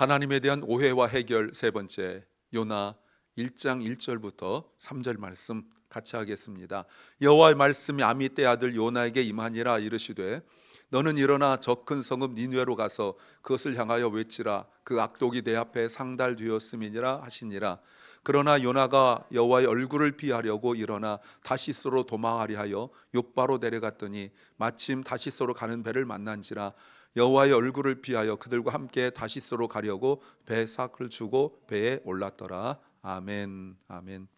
하나님에 대한 오해와 해결 세 번째, 요나 1장 1절부터 3절 말씀 같이 하겠습니다. 여호와의 말씀이 아미떼 아들 요나에게 임하니라. 이르시되 너는 일어나 저 큰 성읍 니느웨로 가서 그것을 향하여 외치라. 그 악독이 내 앞에 상달되었음이니라 하시니라. 그러나 요나가 여호와의 얼굴을 피하려고 일어나 다시스로 도망하려 하여 욥바로 내려갔더니 마침 다시스로 가는 배를 만난지라. 여호와의 얼굴을 피하여 그들과 함께 다시스로 가려고 배에 삭을 주고 배에 올랐더라. 아멘. 아멘.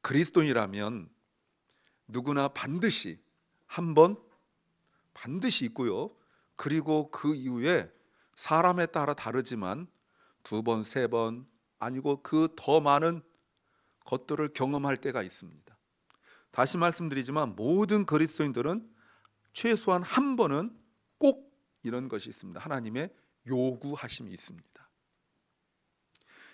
그리스도인이라면 누구나 반드시 한 번 반드시 있고요. 그리고 그 이후에 사람에 따라 다르지만 두 번, 세 번 아니고 그 더 많은 것들을 경험할 때가 있습니다. 다시 말씀드리지만 모든 그리스도인들은 최소한 한 번은 꼭 이런 것이 있습니다. 하나님의 요구하심이 있습니다.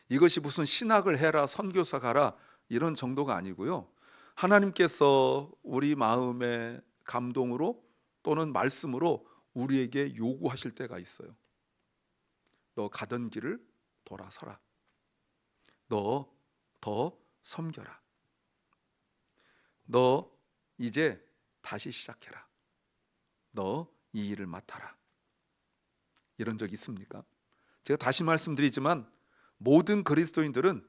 이것이 무슨 신학을 해라, 선교사 가라 이런 정도가 아니고요. 하나님께서 우리 마음의 감동으로 또는 말씀으로 우리에게 요구하실 때가 있어요. 너 가던 길을 돌아서라. 너 더 섬겨라. 너 이제 다시 시작해라. 너 이 일을 맡아라. 이런 적 있습니까? 제가 다시 말씀드리지만 모든 그리스도인들은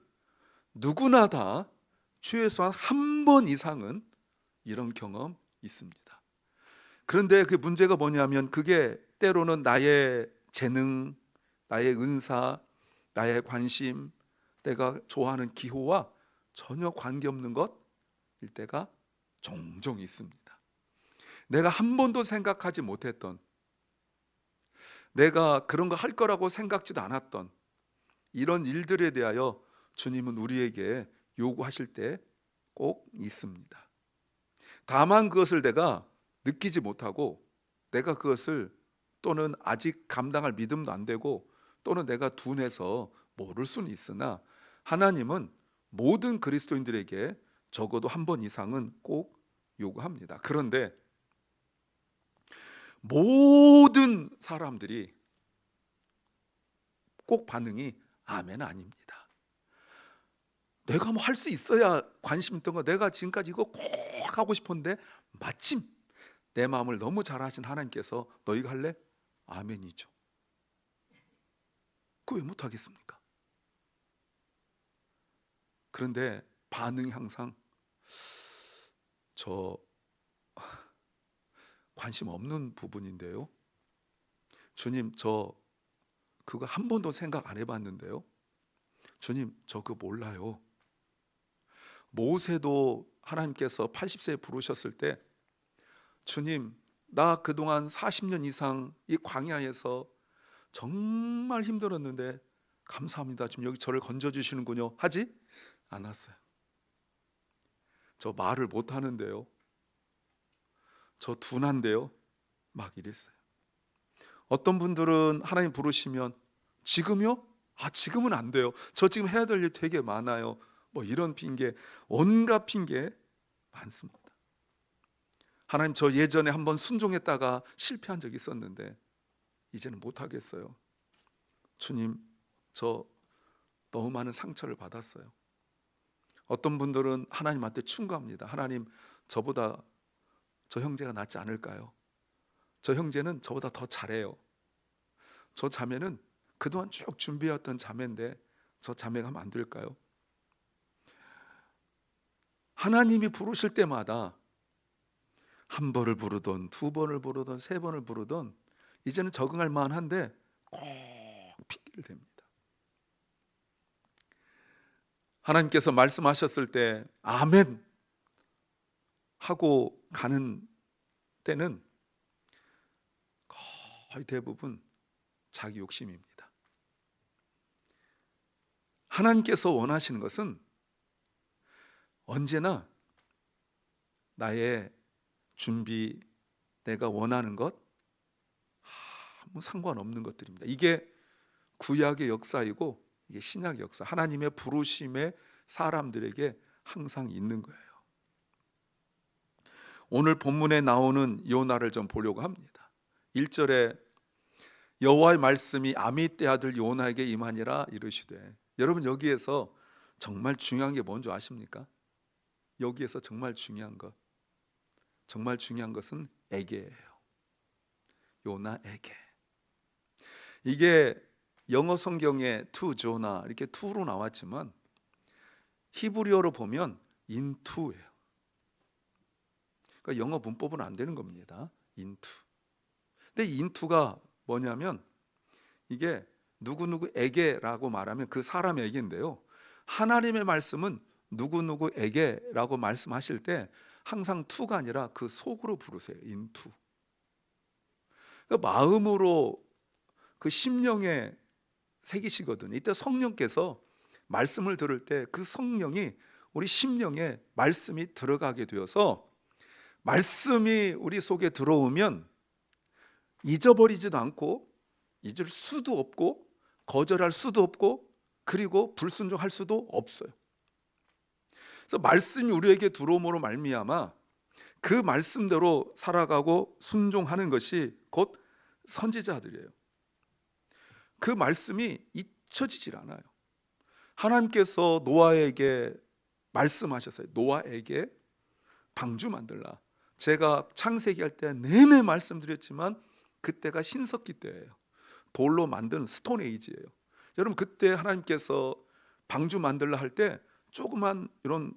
누구나 다 최소한 한 번 이상은 이런 경험 있습니다. 그런데 그 문제가 뭐냐면 그게 때로는 나의 재능, 나의 은사, 나의 관심, 내가 좋아하는 기호와 전혀 관계없는 것일 때가 종종 있습니다. 내가 한 번도 생각하지 못했던, 내가 그런 거 할 거라고 생각지도 않았던 이런 일들에 대하여 주님은 우리에게 요구하실 때 꼭 있습니다. 다만 그것을 내가 느끼지 못하고 내가 그것을 또는 아직 감당할 믿음도 안 되고 또는 내가 둔해서 모를 수는 있으나 하나님은 모든 그리스도인들에게 적어도 한 번 이상은 꼭 요구합니다. 그런데 모든 사람들이 꼭 반응이 아멘 아닙니다. 내가 뭐 할 수 있어야 관심 있던 거, 내가 지금까지 이거 꼭 하고 싶었는데 마침 내 마음을 너무 잘 아신 하나님께서 너 이거 할래? 아멘이죠. 그거 왜 못하겠습니까? 그런데 반응이 항상 저 관심 없는 부분인데요. 주님, 저 그거 한 번도 생각 안 해봤는데요. 주님, 저 그거 몰라요. 모세도 하나님께서 80세에 부르셨을 때 주님, 나 그동안 40년 이상 이 광야에서 정말 힘들었는데 감사합니다. 지금 여기 저를 건져주시는군요. 하지 않았어요. 저 말을 못하는데요. 저 둔한데요. 막 이랬어요. 어떤 분들은 하나님 부르시면 지금요? 지금은 안 돼요. 저 지금 해야 될 일 되게 많아요. 뭐 이런 핑계, 온갖 핑계 많습니다. 하나님, 저 예전에 한번 순종했다가 실패한 적이 있었는데 이제는 못하겠어요. 주님, 저 너무 많은 상처를 받았어요. 어떤 분들은 하나님한테 충고합니다. 하나님, 저보다 저 형제가 낫지 않을까요? 저 형제는 저보다 더 잘해요. 저 자매는 그동안 쭉 준비해왔던 자매인데 저 자매가 하면 안 될까요? 하나님이 부르실 때마다 한 번을 부르던 두 번을 부르던 세 번을 부르던 이제는 적응할 만한데 꼭 핑계를 댑니다. 하나님께서 말씀하셨을 때 아멘 하고 가는 때는 거의 대부분 자기 욕심입니다. 하나님께서 원하시는 것은 언제나 나의 준비, 내가 원하는 것 아무 상관없는 것들입니다. 이게 구약의 역사이고 이게 신약의 역사, 하나님의 부르심의 사람들에게 항상 있는 거예요. 오늘 본문에 나오는 요나를 좀 보려고 합니다. 1절에 여호와의 말씀이 아미떼 아들 요나에게 임하니라 이르시되. 여러분, 여기에서 정말 중요한 게 뭔지 아십니까? 여기에서 정말 중요한 것은 에게예요. 요나에게. 이게 영어 성경에 to 조나 이렇게 to로 나왔지만 히브리어로 보면 into예요. 그러니까 영어 문법은 안 되는 겁니다. into. 근데 into가 뭐냐면 이게 누구누구에게라고 말하면 그 사람에게인데요, 하나님의 말씀은 누구누구에게라고 말씀하실 때 항상 to가 아니라 그 속으로 부르세요. into. 그러니까 마음으로 그 심령에 새기시거든요. 이때 성령께서 말씀을 들을 때 그 성령이 우리 심령에 말씀이 들어가게 되어서 말씀이 우리 속에 들어오면 잊어버리지도 않고 잊을 수도 없고 거절할 수도 없고 그리고 불순종할 수도 없어요. 그래서 말씀이 우리에게 들어옴으로 말미암아 그 말씀대로 살아가고 순종하는 것이 곧 선지자들이에요. 그 말씀이 잊혀지질 않아요. 하나님께서 노아에게 말씀하셨어요. 노아에게 방주 만들라. 제가 창세기 할 때 내내 말씀드렸지만 그때가 신석기 때예요. 돌로 만든 스톤 에이지예요. 여러분, 그때 하나님께서 방주 만들라 할 때 조그만 이런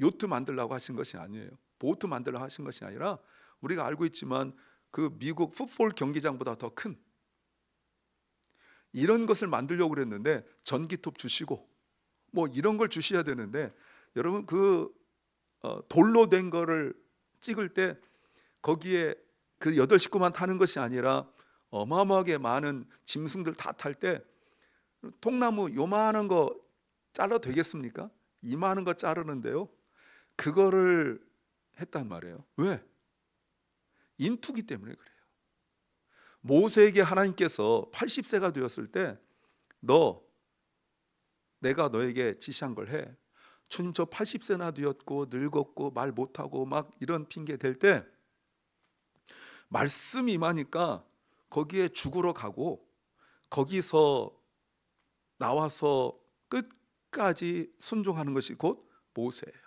요트 만들라고 하신 것이 아니에요. 보트 만들라고 하신 것이 아니라 우리가 알고 있지만 그 미국 풋볼 경기장보다 더 큰 이런 것을 만들려고 그랬는데 전기톱 주시고 뭐 이런 걸 주셔야 되는데, 여러분 그 돌로 된 거를 찍을 때 거기에 그 8식구만 타는 것이 아니라 어마어마하게 많은 짐승들 다 탈 때 통나무 요만한 거 잘라도 되겠습니까? 이만한 거 자르는데요, 그거를 했단 말이에요. 왜? 인투기 때문에 그래요. 모세에게 하나님께서 80세가 되었을 때 내가 너에게 지시한 걸 해. 주님, 저 80세나 되었고 늙었고 말 못하고 막 이런 핑계 댈 때 말씀이 임하니까 거기에 죽으러 가고 거기서 나와서 끝까지 순종하는 것이 곧 모세예요.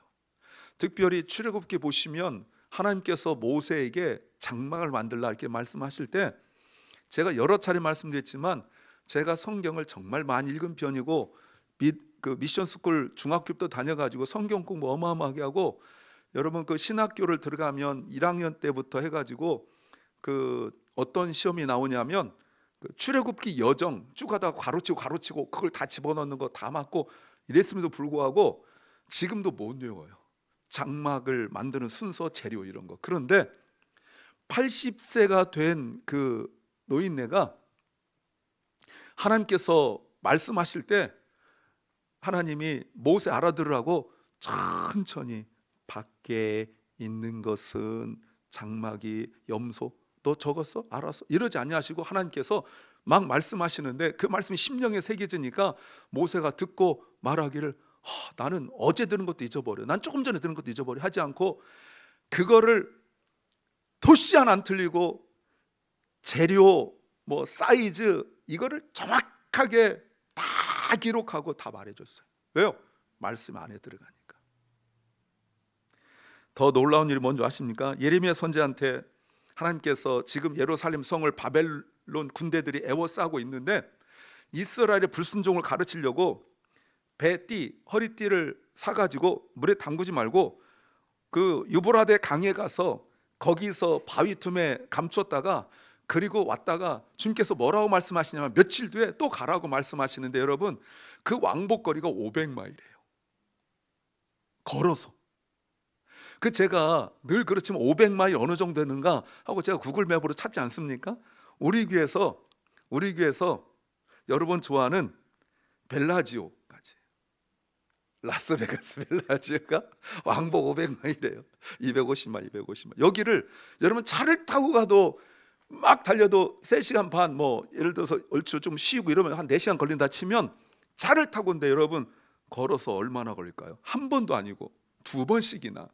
특별히 출애굽기 보시면 하나님께서 모세에게 장막을 만들라 이렇게 말씀하실 때, 제가 여러 차례 말씀드렸지만 제가 성경을 정말 많이 읽은 편이고 그 미션 스쿨 중학교 때 다녀가지고 성경 공부 어마어마하게 하고, 여러분 그 신학교를 들어가면 1학년 때부터 해가지고 그 어떤 시험이 나오냐면 그 출애굽기 여정 쭉 하다가 가로치고 그걸 다 집어넣는 거 다 맞고 이랬음에도 불구하고 지금도 못 외워요. 장막을 만드는 순서, 재료 이런 거. 그런데 80세가 된 그 노인네가 하나님께서 말씀하실 때 하나님이 모세 알아들으라고 천천히 밖에 있는 것은 장막이 염소, 너 적었어? 알았어? 이러지 아니하시고 하나님께서 막 말씀하시는데 그 말씀이 심령에 새겨지니까 모세가 듣고 말하기를 나는 어제 들은 것도 잊어버려, 난 조금 전에 들은 것도 잊어버려 하지 않고 그거를 토시 하나 안 틀리고 재료 뭐 사이즈 이거를 정확하게 다 기록하고 다 말해줬어요. 왜요? 말씀 안에 들어가니까. 더 놀라운 일이 뭔지 아십니까? 예레미야 선지자한테 하나님께서 지금 예루살렘 성을 바벨론 군대들이 에워싸고 있는데 이스라엘의 불순종을 가르치려고 배띠, 허리띠를 사가지고 물에 담그지 말고 그 유브라데 강에 가서 거기서 바위 틈에 감췄다가 그리고 왔다가 주님께서 뭐라고 말씀하시냐면 며칠 뒤에 또 가라고 말씀하시는데, 여러분 그 왕복거리가 500마일이에요. 걸어서. 그 제가 늘 그렇지만 500마일 어느 정도 되는가 하고 제가 구글맵으로 찾지 않습니까? 우리 교회에서 여러분 좋아하는 벨라지오까지, 라스베가스 벨라지오가 왕복 500마일이에요. 250마일. 여기를 여러분 차를 타고 가도 막 달려도 3시간 반, 뭐 예를 들어서 얼추 좀 쉬고 이러면 한 4시간 걸린다 치면 차를 타고인데 여러분 걸어서 얼마나 걸릴까요? 한 번도 아니고 2번씩이나.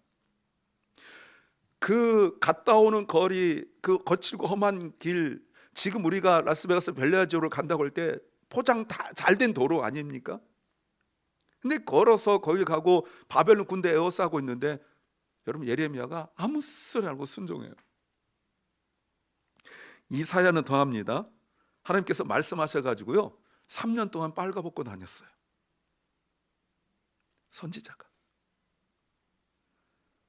그 갔다 오는 거리, 그 거칠고 험한 길, 지금 우리가 라스베가스 벨리아지오를 간다고 할 때 포장 다 잘 된 도로 아닙니까? 근데 걸어서 거기 가고 바벨론 군대 에워싸고 있는데 여러분 예레미야가 아무 소리 안 하고 순종해요. 이사야는 더합니다. 하나님께서 말씀하셔가지고요 3년 동안 빨가벗고 다녔어요. 선지자가.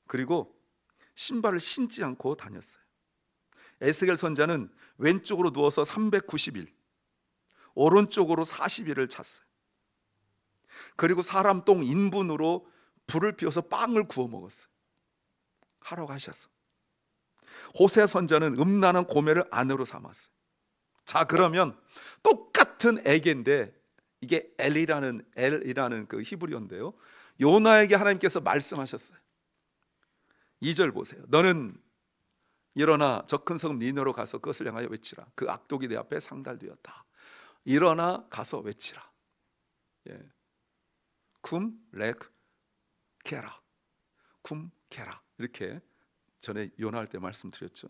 그리고 신발을 신지 않고 다녔어요. 에스겔 선자는 왼쪽으로 누워서 390일, 오른쪽으로 40일을 잤어요. 그리고 사람 똥 인분으로 불을 피워서 빵을 구워 먹었어요. 하라고 하셨어. 호세 선자는 음란한 고매를 아내로 삼았어요. 자, 그러면 똑같은 애기인데 이게 엘이라는 그 히브리어인데요, 요나에게 하나님께서 말씀하셨어요. 2절 보세요. 너는 일어나 저 큰 성읍 니느웨로 가서 그것을 향하여 외치라. 그 악독이 내 앞에 상달되었다. 일어나 가서 외치라. 예. 쿰 렉 케라, 쿰 케라, 이렇게 전에 요나할 때 말씀드렸죠.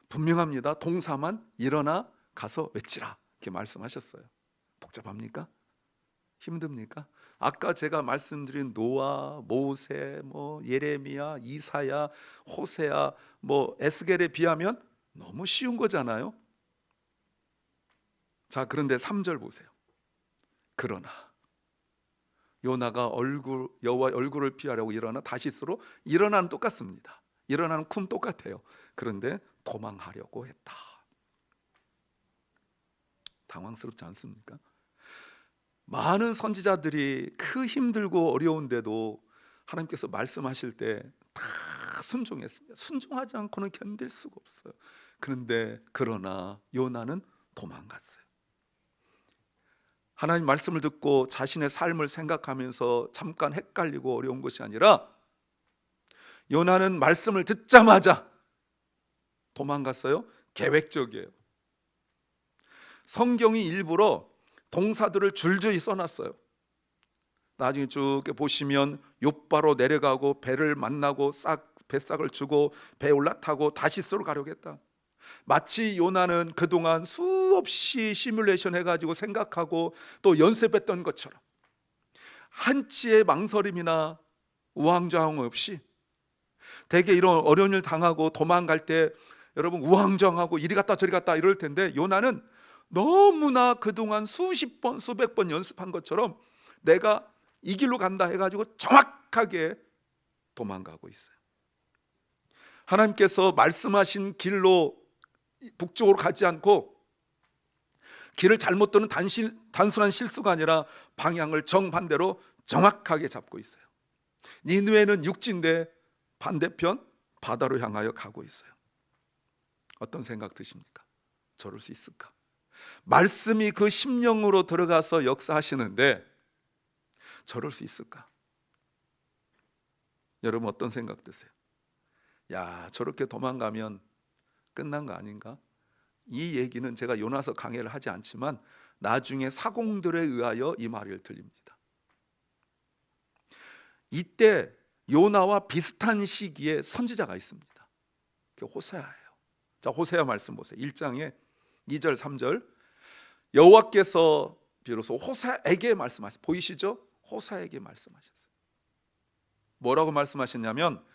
분명합니다. 동사만 일어나 가서 외치라 이렇게 말씀하셨어요. 복잡합니까? 힘듭니까? 아까 제가 말씀드린 노아, 모세, 예레미야, 이사야, 호세야, 에스겔에 비하면 너무 쉬운 거잖아요. 자, 그런데 3절 보세요. 그러나 요나가 여호와의 얼굴을 피하려고 일어나 다시스로 일어나는 똑같습니다. 일어나는 쿰 똑같아요. 그런데 도망하려고 했다. 당황스럽지 않습니까? 많은 선지자들이 그 힘들고 어려운데도 하나님께서 말씀하실 때 다 순종했습니다. 순종하지 않고는 견딜 수가 없어요. 그러나 요나는 도망갔어요. 하나님 말씀을 듣고 자신의 삶을 생각하면서 잠깐 헷갈리고 어려운 것이 아니라 요나는 말씀을 듣자마자 도망갔어요. 계획적이에요. 성경이 일부러 동사들을 줄줄이 써놨어요. 나중에 쭉 보시면 욥바로 내려가고 배를 만나고 뱃삭을 주고 배에 올라타고 다시스로 가려고 했다. 마치 요나는 그동안 수없이 시뮬레이션 해가지고 생각하고 또 연습했던 것처럼 한치의 망설임이나 우왕좌왕 없이, 대개 이런 어려운 일 당하고 도망갈 때 여러분 우왕좌왕하고 이리 갔다 저리 갔다 이럴 텐데, 요나는 너무나 그동안 수십 번 수백 번 연습한 것처럼 내가 이 길로 간다 해가지고 정확하게 도망가고 있어요. 하나님께서 말씀하신 길로 북쪽으로 가지 않고 길을 잘못 도는 단순한 실수가 아니라 방향을 정반대로 정확하게 잡고 있어요. 니느웨는 육지인데 반대편 바다로 향하여 가고 있어요. 어떤 생각 드십니까? 저럴 수 있을까? 말씀이 그 심령으로 들어가서 역사하시는데 저럴 수 있을까? 여러분 어떤 생각 드세요? 야, 저렇게 도망가면 끝난 거 아닌가? 이 얘기는 제가 요나서 강해를 하지 않지만 나중에 사공들에 의하여 이 말을 들립니다. 이때 요나와 비슷한 시기에 선지자가 있습니다. 그게 호세아예요. 자, 호세아 말씀 보세요. 1장에 2절 3절. 여호와께서 비로소 호세아에게 말씀하셨어요. 보이시죠? 호세아에게 말씀하셨어요. 뭐라고 말씀하셨냐면,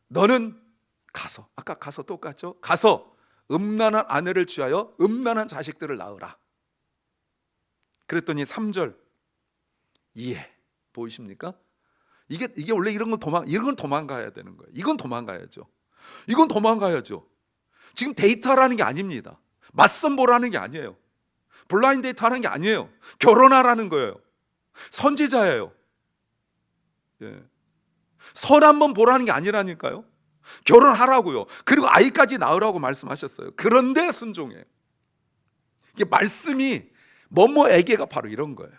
너는 가서, 아까 가서 똑같죠? 가서 음란한 아내를 취하여 음란한 자식들을 낳으라. 그랬더니 3절 이해, 보이십니까? 이게 원래 이런 건 도망가야 되는 거예요. 이건 도망가야죠. 이건 도망가야죠. 지금 데이트하라는 게 아닙니다. 맞선 보라는 게 아니에요. 블라인드 데이트 하는 게 아니에요. 결혼하라는 거예요. 선지자예요. 예. 선 한번 보라는 게 아니라니까요. 결혼하라고요. 그리고 아이까지 낳으라고 말씀하셨어요. 그런데 순종해요. 이게 말씀이 뭐뭐에게가 바로 이런 거예요.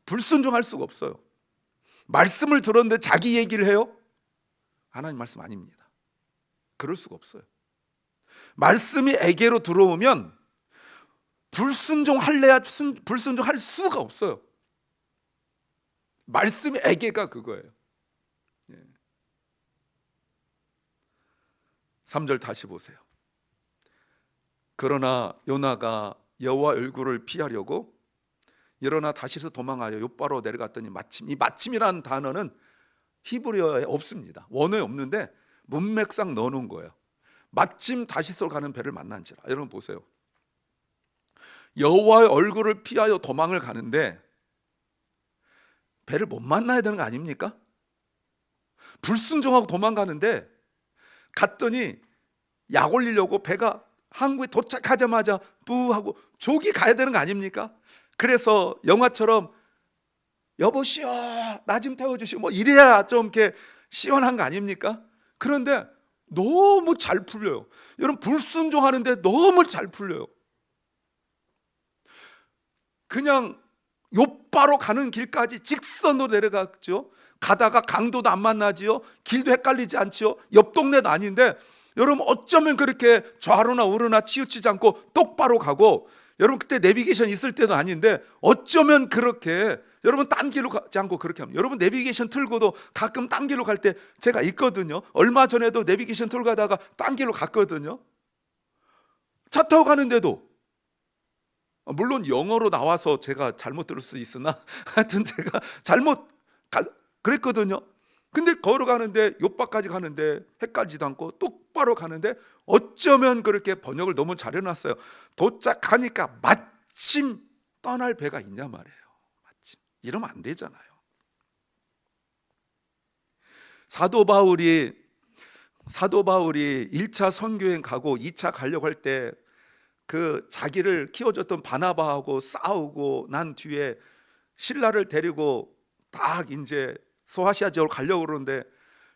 불순종할 수가 없어요. 말씀을 들었는데 자기 얘기를 해요? 하나님 말씀 아닙니다. 그럴 수가 없어요. 말씀이 에게로 들어오면 불순종할래야 불순종할 수가 없어요. 말씀이 에게가 그거예요. 3절 다시 보세요. 그러나 요나가 여호와 얼굴을 피하려고 일어나 다시서 도망하여 욥바로 내려갔더니 마침, 이 마침이라는 단어는 히브리어에 없습니다. 원어에 없는데 문맥상 넣어놓은 거예요. 마침 다시서 가는 배를 만난지라. 여러분 보세요. 여호와의 얼굴을 피하여 도망을 가는데 배를 못 만나야 되는 거 아닙니까? 불순종하고 도망가는데 갔더니 약 올리려고 배가 항구에 도착하자마자 뿌하고 조기 가야 되는 거 아닙니까? 그래서 영화처럼 여보시오 나 좀 태워주시오 뭐 이래야 좀 이렇게 시원한 거 아닙니까? 그런데 너무 잘 풀려요. 여러분 불순종하는데 너무 잘 풀려요. 그냥 욥바로 가는 길까지 직선으로 내려갔죠. 가다가 강도도 안 만나지요. 길도 헷갈리지 않지요. 옆 동네도 아닌데 여러분 어쩌면 그렇게 좌로나 우로나 치우치지 않고 똑바로 가고, 여러분 그때 내비게이션 있을 때도 아닌데 어쩌면 그렇게 여러분 딴 길로 가지 않고 그렇게 합니다. 여러분 내비게이션 틀고도 가끔 딴 길로 갈 때 제가 있거든요. 얼마 전에도 내비게이션 틀고 가다가 딴 길로 갔거든요. 차 타고 가는데도 물론 영어로 나와서 제가 잘못 들을 수 있으나 하여튼 제가 그랬거든요. 근데 걸어가는데 욥바까지 가는데 헷갈리지도 않고 똑바로 가는데 어쩌면 그렇게 번역을 너무 잘 해놨어요. 도착하니까 마침 떠날 배가 있냐 말이에요. 마침. 이러면 안 되잖아요. 사도 바울이 1차 선교행 가고 2차 가려고 할 때 그 자기를 키워줬던 바나바하고 싸우고 난 뒤에 신라를 데리고 딱 이제 소아시아 지역으로 가려고 그러는데,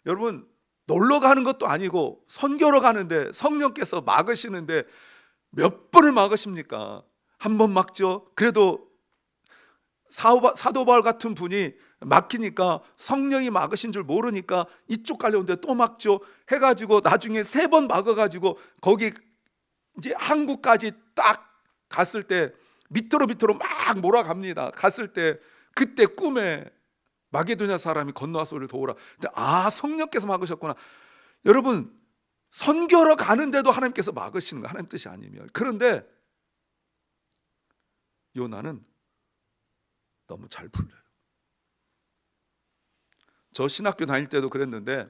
여러분 놀러 가는 것도 아니고 선교로 가는데 성령께서 막으시는데 몇 번을 막으십니까? 한 번 막죠. 그래도 사도 바울 같은 분이 막히니까 성령이 막으신 줄 모르니까 이쪽 가려는데 또 막죠. 해가지고 나중에 3번 막아가지고 거기 이제 한국까지 딱 갔을 때 밑으로 막 몰아갑니다. 갔을 때 그때 꿈에 마게도냐 사람이 건너와서 우리를 도우라. 근데 성령께서 막으셨구나. 여러분 선교로 가는데도 하나님께서 막으시는 거 하나님 뜻이 아니면. 그런데 요나는 너무 잘 풀려요. 저 신학교 다닐 때도 그랬는데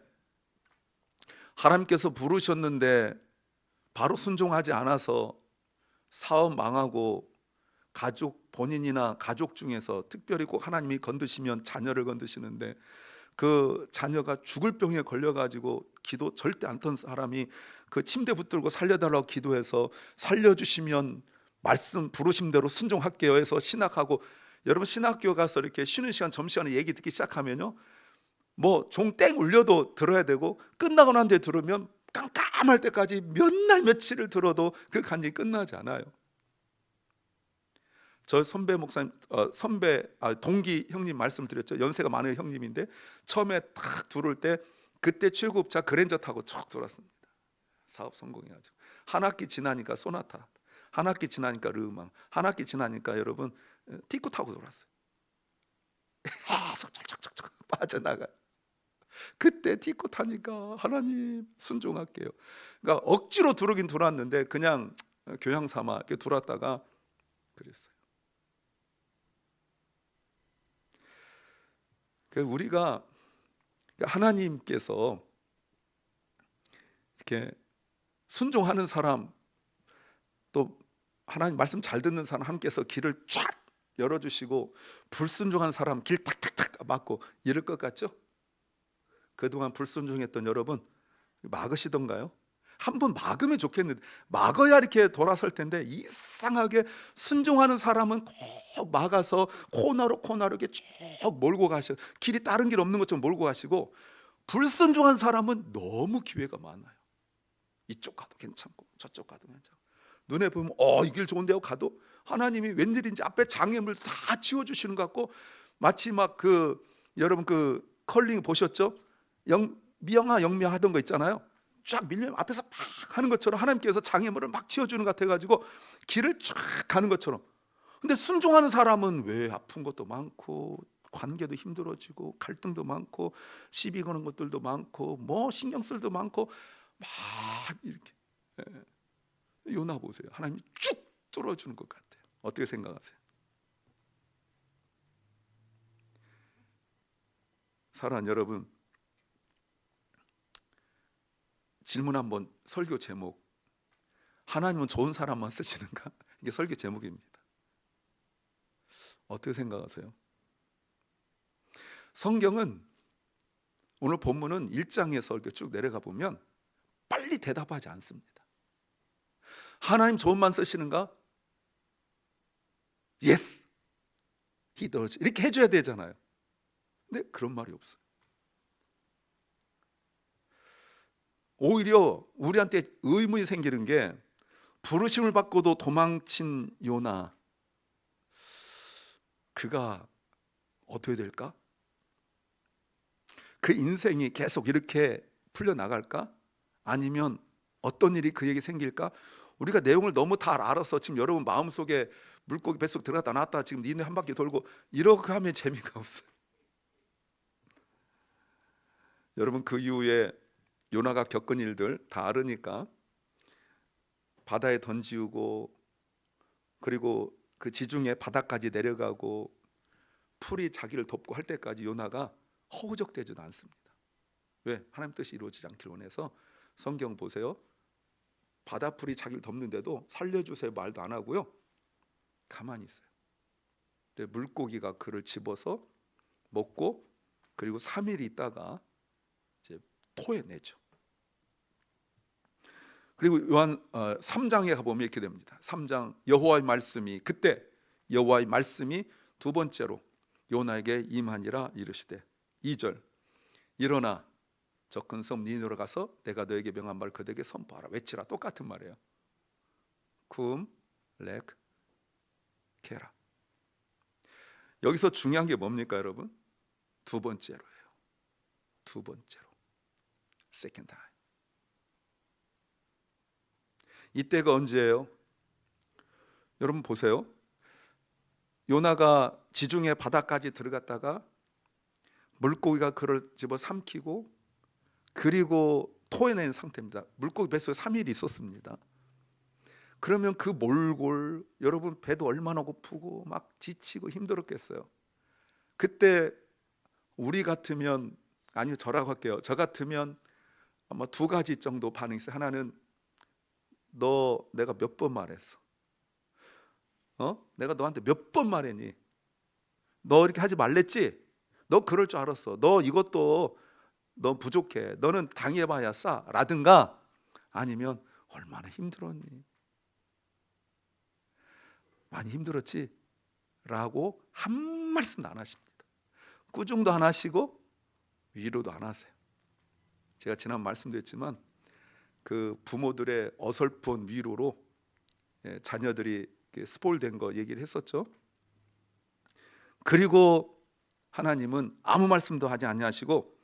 하나님께서 부르셨는데 바로 순종하지 않아서 사업 망하고, 가족 본인이나 가족 중에서 특별히 꼭 하나님이 건드시면 자녀를 건드시는데 그 자녀가 죽을 병에 걸려가지고 기도 절대 안 턴 사람이 그 침대 붙들고 살려달라고 기도해서 살려주시면 말씀 부르심대로 순종할게요 해서 신학하고, 여러분 신학교 가서 이렇게 쉬는 시간 점심시간에 얘기 듣기 시작하면요 뭐 종 땡 울려도 들어야 되고, 끝나고 난 뒤에 들으면 깜깜할 때까지 몇 날 며칠을 들어도 그 간증이 끝나지 않아요. 저 선배 목사님, 동기 형님 말씀을 드렸죠. 연세가 많은 형님인데 처음에 딱 들어올 때 그때 최고급차 그랜저 타고 쭉 돌았습니다. 사업 성공해가지고 한 학기 지나니까 소나타, 한 학기 지나니까 르망, 한 학기 지나니까 여러분 티코 타고 돌았어요. 계속 쫙쫙쫙 빠져나가요. 그때 티코 타니까 하나님 순종할게요. 그러니까 억지로 들어오긴 들어왔는데 그냥 교양 삼아 이렇게 들어왔다가 그랬어요. 우리가 하나님께서 이렇게 순종하는 사람, 또 하나님 말씀 잘 듣는 사람 함께서 길을 쫙 열어주시고, 불순종한 사람 길 탁탁탁 막고 이럴 것 같죠? 그동안 불순종했던 여러분 막으시던가요? 한번 막으면 좋겠는데 막아야 이렇게 돌아설 텐데 이상하게 순종하는 사람은 꼭 막아서 코너로 이렇게 쭉 몰고 가셔, 길이 다른 길 없는 것처럼 몰고 가시고, 불순종한 사람은 너무 기회가 많아요. 이쪽 가도 괜찮고 저쪽 가도 괜찮고, 눈에 보면 이 길 좋은데 하고 가도 하나님이 웬일인지 앞에 장애물 다 지워주시는 것 같고, 마치 막 여러분 컬링 보셨죠? 미영아 영미야 하던 거 있잖아요. 쫙 밀면 앞에서 팍 하는 것처럼 하나님께서 장애물을 막 치워주는 것 같아가지고 길을 쫙 가는 것처럼. 근데 순종하는 사람은 왜 아픈 것도 많고 관계도 힘들어지고 갈등도 많고 시비 거는 것들도 많고 뭐 신경 쓸도 많고 막 이렇게. 요나 보세요. 하나님이 쭉 뚫어주는 것 같아요. 어떻게 생각하세요? 사랑하는 여러분, 질문 한번. 설교 제목, 하나님은 좋은 사람만 쓰시는가? 이게 설교 제목입니다. 어떻게 생각하세요? 성경은 오늘 본문은 1장에서 이렇게 쭉 내려가 보면 빨리 대답하지 않습니다. 하나님 좋은만 쓰시는가? Yes, He does. 이렇게 해줘야 되잖아요. 근데 그런 말이 없어요. 오히려 우리한테 의문이 생기는 게, 부르심을 받고도 도망친 요나, 그가 어떻게 될까? 그 인생이 계속 이렇게 풀려나갈까? 아니면 어떤 일이 그에게 생길까? 우리가 내용을 너무 다 알아서 지금 여러분 마음속에 물고기 뱃속 들어갔다 나왔다 지금 니네 한 바퀴 돌고 이렇게 하면 재미가 없어요. 여러분, 그 이후에 요나가 겪은 일들 다 알으니까 바다에 던지우고, 그리고 그 지중해 바다까지 내려가고 풀이 자기를 덮고 할 때까지 요나가 허우적대지도 않습니다. 왜? 하나님 뜻이 이루어지지 않길 원해서. 성경 보세요. 바다풀이 자기를 덮는데도 살려주세요 말도 안 하고요, 가만히 있어요. 근데 물고기가 그를 집어서 먹고, 그리고 3일 있다가 이제 토해내죠. 그리고 요한 3장에 가보면 이렇게 됩니다. 3장, 여호와의 말씀이, 그때 여호와의 말씀이 두 번째로 요나에게 임하니라 이르시되, 2절, 일어나 저 큰 섬 니느웨로 가서 내가 너에게 명한 말을 그들에게 선포하라. 외치라. 똑같은 말이에요. 쿰 렉 케라. 여기서 중요한 게 뭡니까 여러분? 두 번째로예요. 두 번째로, second time. 이때가 언제예요? 여러분 보세요. 요나가 지중해 바다까지 들어갔다가 물고기가 그를 집어 삼키고, 그리고 토해낸 상태입니다. 물고기 뱃속에 3일 있었습니다. 그러면 그 몰골, 여러분 배도 얼마나 고프고 막 지치고 힘들었겠어요. 그때 우리 같으면, 아니요 저라고 할게요, 저 같으면 아마 두 가지 정도 반응이 있어요. 하나는, 너 내가 몇 번 말했어? 내가 너한테 몇 번 말했니? 너 이렇게 하지 말랬지? 너 그럴 줄 알았어. 너 이것도 너 부족해. 너는 당해봐야 싸. 라든가, 아니면 얼마나 힘들었니? 많이 힘들었지? 라고 한 말씀도 안 하십니다. 꾸중도 안 하시고 위로도 안 하세요. 제가 지난 말씀드렸지만 그 부모들의 어설픈 위로로 자녀들이 스포일된 거 얘기를 했었죠. 그리고 하나님은 아무 말씀도 하지 아니하시고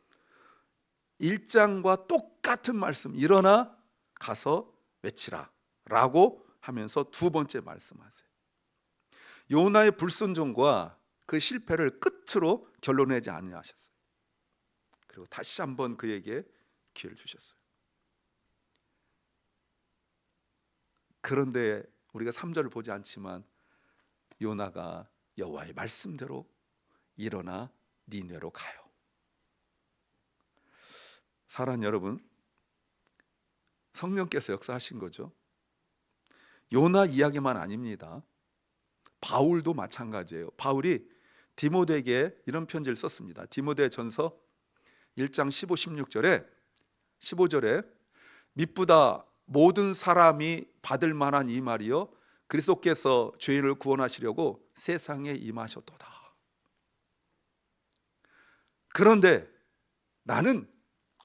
1장과 똑같은 말씀, 일어나 가서 외치라 라고 하면서 두 번째 말씀하세요. 요나의 불순종과 그 실패를 끝으로 결론내지 아니하셨어요. 그리고 다시 한번 그에게 기회를 주셨어요. 그런데 우리가 3절을 보지 않지만 요나가 여호와의 말씀대로 일어나 니느웨로 가요. 사랑하는 여러분, 성령께서 역사하신 거죠. 요나 이야기만 아닙니다. 바울도 마찬가지예요. 바울이 디모데에게 이런 편지를 썼습니다. 디모데 전서 1장 15, 15절에 미쁘다 모든 사람이 받을 만한 이 말이요 그리스도께서 죄인을 구원하시려고 세상에 임하셨도다. 그런데 나는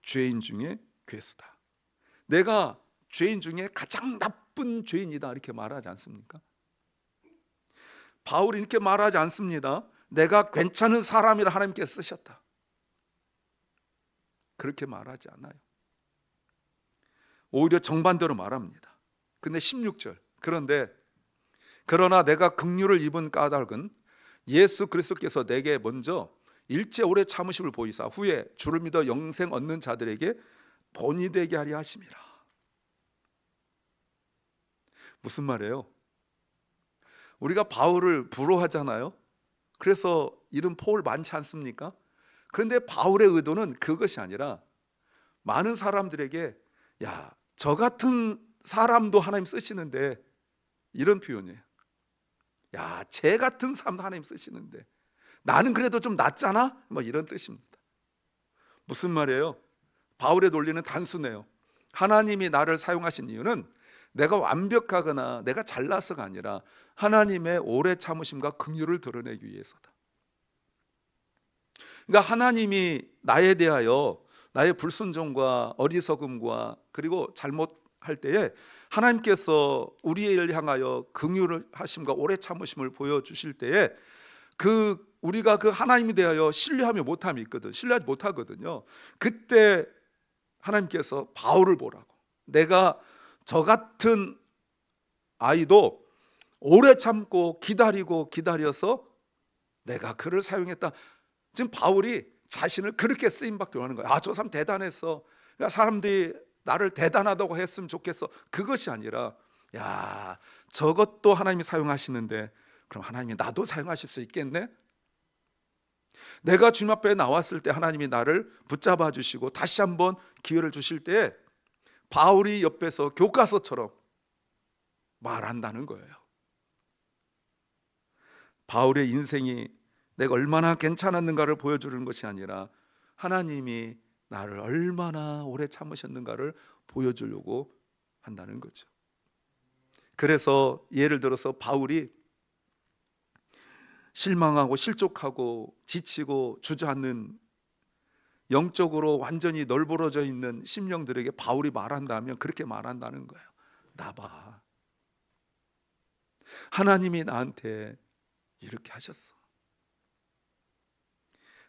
죄인 중에 괴수다. 내가 죄인 중에 가장 나쁜 죄인이다. 이렇게 말하지 않습니까? 바울이 이렇게 말하지 않습니다. 내가 괜찮은 사람이라 하나님께서 쓰셨다. 그렇게 말하지 않아요. 오히려 정반대로 말합니다. 근데 16절, 그러나 내가 긍휼을 입은 까닭은 예수 그리스도께서 내게 먼저 일제 오래 참으심을 보이사 후에 주를 믿어 영생 얻는 자들에게 본이 되게 하려 하심이라. 무슨 말이에요? 우리가 바울을 부러워하잖아요. 그래서 이름 포울 많지 않습니까? 그런데 바울의 의도는 그것이 아니라 많은 사람들에게 야, 저 같은 사람도 하나님 쓰시는데, 이런 표현이에요. 야, 쟤 같은 사람도 하나님 쓰시는데 나는 그래도 좀 낫잖아? 뭐 이런 뜻입니다. 무슨 말이에요? 바울의 논리는 단순해요. 하나님이 나를 사용하신 이유는 내가 완벽하거나 내가 잘나서가 아니라 하나님의 오래 참으심과 긍휼을 드러내기 위해서다. 그러니까 하나님이 나에 대하여 나의 불순종과 어리석음과 그리고 잘못할 때에 하나님께서 우리를 향하여 긍휼을 하심과 오래 참으심을 보여주실 때에 우리가 그 하나님에 대하여 신뢰하며 못함이 있거든. 신뢰하지 못하거든요. 그때 하나님께서 바울을 보라고, 내가 저 같은 아이도 오래 참고 기다리고 기다려서 내가 그를 사용했다. 지금 바울이 자신을 그렇게 쓰임받게 하는 거야. 아, 저 사람 대단했어. 야, 사람들이 나를 대단하다고 했으면 좋겠어. 그것이 아니라 야, 저것도 하나님이 사용하시는데 그럼 하나님이 나도 사용하실 수 있겠네? 내가 주님 앞에 나왔을 때 하나님이 나를 붙잡아 주시고 다시 한번 기회를 주실 때 바울이 옆에서 교과서처럼 말한다는 거예요. 바울의 인생이 내가 얼마나 괜찮았는가를 보여주는 것이 아니라 하나님이 나를 얼마나 오래 참으셨는가를 보여주려고 한다는 거죠. 그래서 예를 들어서 바울이 실망하고 실족하고 지치고 주저앉는, 영적으로 완전히 널브러져 있는 심령들에게 바울이 말한다면 그렇게 말한다는 거예요. 나봐, 하나님이 나한테 이렇게 하셨어.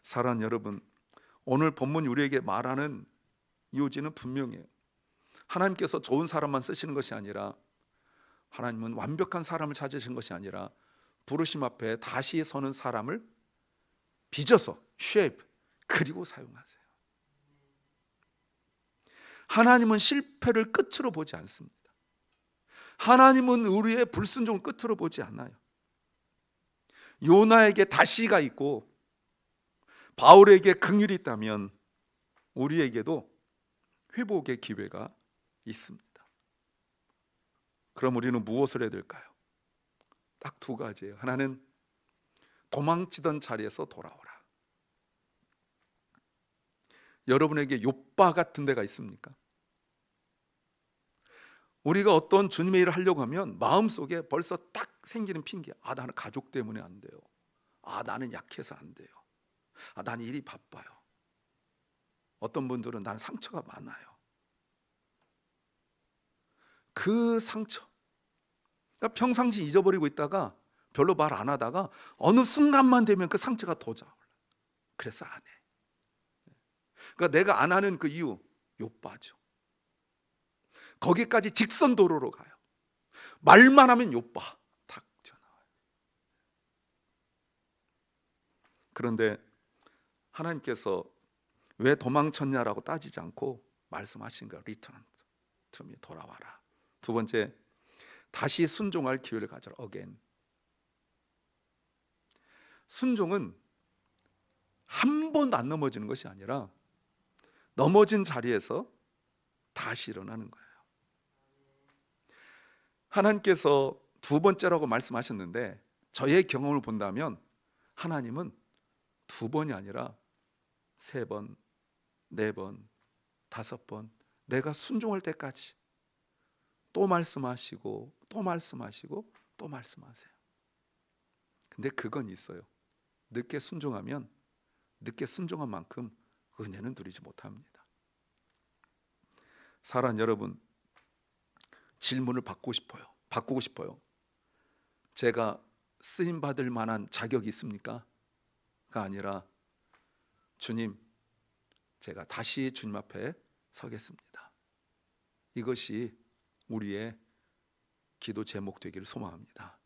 사랑하는 여러분, 오늘 본문이 우리에게 말하는 요지는 분명해요. 하나님께서 좋은 사람만 쓰시는 것이 아니라, 하나님은 완벽한 사람을 찾으신 것이 아니라 부르심 앞에 다시 서는 사람을 빚어서 shape 그리고 사용하세요. 하나님은 실패를 끝으로 보지 않습니다. 하나님은 우리의 불순종을 끝으로 보지 않아요. 요나에게 다시가 있고 바울에게 긍휼이 있다면 우리에게도 회복의 기회가 있습니다. 그럼 우리는 무엇을 해야 될까요? 딱 두 가지예요. 하나는 도망치던 자리에서 돌아오라. 여러분에게 욥바 같은 데가 있습니까? 우리가 어떤 주님의 일을 하려고 하면 마음속에 벌써 딱 생기는 핑계. 아, 나는 가족 때문에 안 돼요. 아, 나는 약해서 안 돼요. 아, 나는 일이 바빠요. 어떤 분들은 나는 상처가 많아요. 그 상처, 그러니까 평상시 잊어버리고 있다가 별로 말 안 하다가 어느 순간만 되면 그 상처가 돋아. 그래서 안 해. 그러니까 내가 안 하는 그 이유, 욥바죠. 거기까지 직선 도로로 가요. 말만 하면 욥바 탁 튀어나와요. 그런데 하나님께서 왜 도망쳤냐라고 따지지 않고 말씀하신 거예요. Return to me, 돌아와라. 두 번째, 다시 순종할 기회를 가져라. Again. 순종은 한 번도 안 넘어지는 것이 아니라 넘어진 자리에서 다시 일어나는 거예요. 하나님께서 두 번째라고 말씀하셨는데 저의 경험을 본다면 하나님은 두 번이 아니라 세 번, 네 번, 다섯 번, 내가 순종할 때까지 또 말씀하시고 또 말씀하시고 또 말씀하세요. 근데 그건 있어요. 늦게 순종하면 늦게 순종한 만큼 은혜는 누리지 못합니다. 사랑하는 여러분, 질문을 바꾸고 싶어요. 제가 쓰임 받을 만한 자격이 있습니까? 가 아니라 주님, 제가 다시 주님 앞에 서겠습니다. 이것이 우리의 기도 제목 되기를 소망합니다.